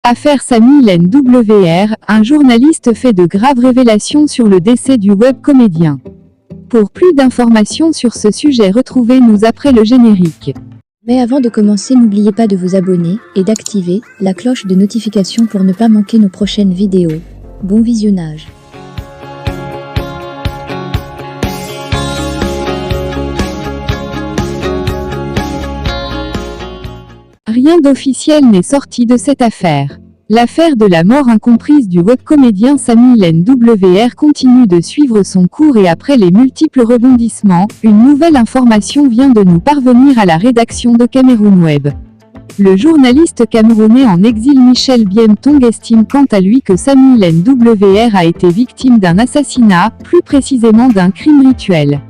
Affaire Samy LNWR, un journaliste fait de graves révélations sur le décès du web comédien. Pour plus d'informations sur ce sujet, retrouvez-nous après le générique. Mais avant de commencer, n'oubliez pas de vous abonner et d'activer la cloche de notification pour ne pas manquer nos prochaines vidéos. Bon visionnage. Rien d'officiel n'est sorti de cette affaire. L'affaire de la mort incomprise du webcomédien Samy LNWR continue de suivre son cours et après les multiples rebondissements, une nouvelle information vient de nous parvenir à la rédaction de Cameroun Web. Le journaliste camerounais en exil Michel Biemtong estime quant à lui que Samy LNWR a été victime d'un assassinat, plus précisément d'un crime rituel.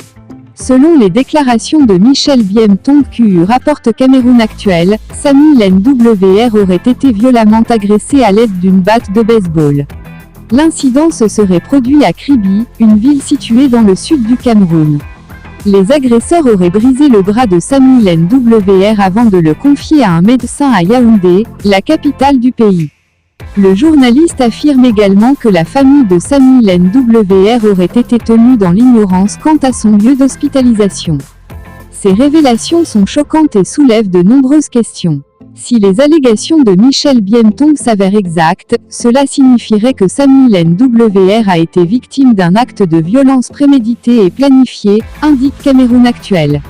Selon les déclarations de Michel Biemtong QU rapporte Cameroun Actuel, Samy LNWR aurait été violemment agressé à l'aide d'une batte de baseball. L'incident se serait produit à Kribi, une ville située dans le sud du Cameroun. Les agresseurs auraient brisé le bras de Samy LNWR avant de le confier à un médecin à Yaoundé, la capitale du pays. Le journaliste affirme également que la famille de Samy LNWR aurait été tenue dans l'ignorance quant à son lieu d'hospitalisation. Ces révélations sont choquantes et soulèvent de nombreuses questions. Si les allégations de Michel Biemtong s'avèrent exactes, cela signifierait que Samy LNWR a été victime d'un acte de violence prémédité et planifié, indique Cameroun Actuel.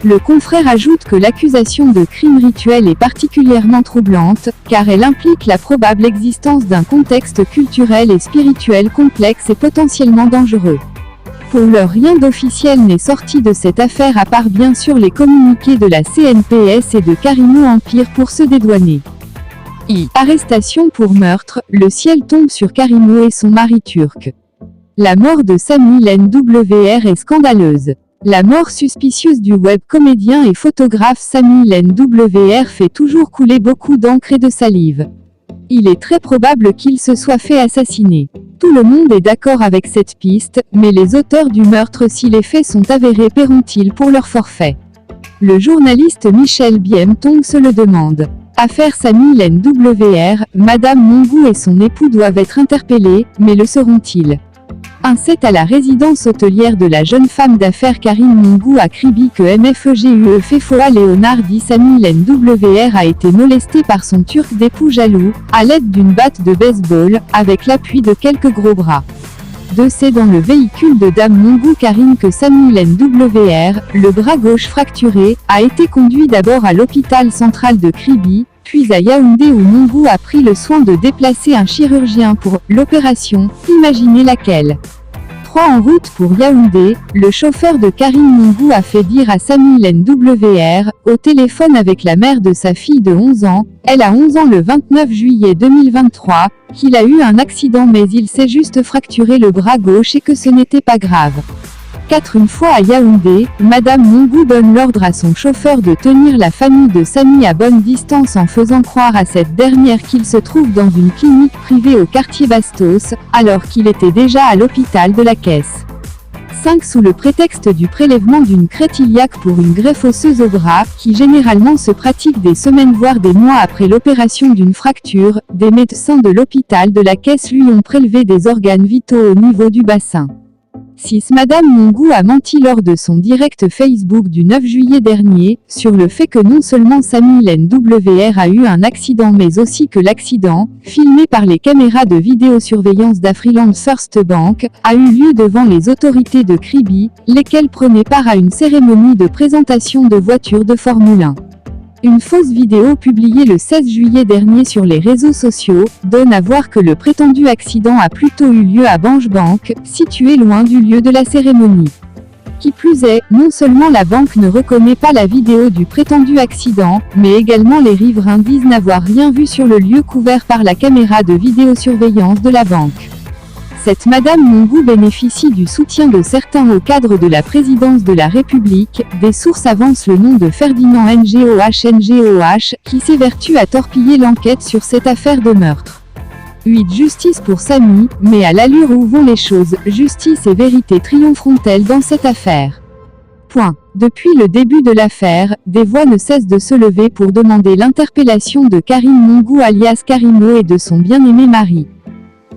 Le confrère ajoute que l'accusation de crime rituel est particulièrement troublante, car elle implique la probable existence d'un contexte culturel et spirituel complexe et potentiellement dangereux. Pour l'heure, rien d'officiel n'est sorti de cette affaire à part bien sûr les communiqués de la CNPS et de Carimo Empire pour se dédouaner. Arrestation pour meurtre, le ciel tombe sur Carimo et son mari turc. La mort de Samy LNWR est scandaleuse. La mort suspicieuse du web comédien et photographe Samy LNWR fait toujours couler beaucoup d'encre et de salive. Il est très probable qu'il se soit fait assassiner. Tout le monde est d'accord avec cette piste, mais les auteurs du meurtre, si les faits sont avérés, paieront-ils pour leur forfait? Le journaliste Michel Biemtong se le demande. Affaire Samy LNWR, Madame Mongou et son époux doivent être interpellés, mais le seront-ils? C'est à la résidence hôtelière de la jeune femme d'affaires Karine Mongou à Kribi que MFEGUE Fefoa Léonard dit Samy LNWR a été molesté par son turc d'époux jaloux, à l'aide d'une batte de baseball, avec l'appui de quelques gros bras. C'est dans le véhicule de Dame Mongou Karine que Samy LNWR, le bras gauche fracturé, a été conduit d'abord à l'hôpital central de Kribi, puis à Yaoundé où Mongou a pris le soin de déplacer un chirurgien pour l'opération, imaginez laquelle. En route pour Yaoundé, le chauffeur de Karine Mongou a fait dire à Samy LNWR, au téléphone avec la mère de sa fille de 11 ans, elle a 11 ans le 29 juillet 2023, qu'il a eu un accident mais il s'est juste fracturé le bras gauche et que ce n'était pas grave. Une fois à Yaoundé, Madame Mongou donne l'ordre à son chauffeur de tenir la famille de Samy à bonne distance en faisant croire à cette dernière qu'il se trouve dans une clinique privée au quartier Bastos, alors qu'il était déjà à l'hôpital de la Caisse. Sous le prétexte du prélèvement d'une crête iliaque pour une greffe osseuse au bras, qui généralement se pratique des semaines voire des mois après l'opération d'une fracture, des médecins de l'hôpital de la Caisse lui ont prélevé des organes vitaux au niveau du bassin. Madame Mongou a menti lors de son direct Facebook du 9 juillet dernier, sur le fait que non seulement Samy LNWR a eu un accident mais aussi que l'accident, filmé par les caméras de vidéosurveillance d'Afriland First Bank, a eu lieu devant les autorités de Kribi, lesquelles prenaient part à une cérémonie de présentation de voitures de Formule 1. Une fausse vidéo publiée le 16 juillet dernier sur les réseaux sociaux, donne à voir que le prétendu accident a plutôt eu lieu à Bank, situé loin du lieu de la cérémonie. Qui plus est, non seulement la banque ne reconnaît pas la vidéo du prétendu accident, mais également les riverains disent n'avoir rien vu sur le lieu couvert par la caméra de vidéosurveillance de la banque. Cette Madame Mongou bénéficie du soutien de certains au cadre de la présidence de la République, des sources avancent le nom de Ferdinand NGOH, qui s'évertue à torpiller l'enquête sur cette affaire de meurtre. Justice pour Samy, mais à l'allure où vont les choses, justice et vérité triompheront-elles dans cette affaire? Depuis le début de l'affaire, des voix ne cessent de se lever pour demander l'interpellation de Karim Mongou alias Karimo et de son bien-aimé mari.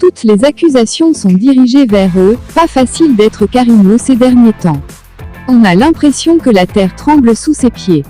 Toutes les accusations sont dirigées vers eux, pas facile d'être Karimo ces derniers temps. On a l'impression que la terre tremble sous ses pieds.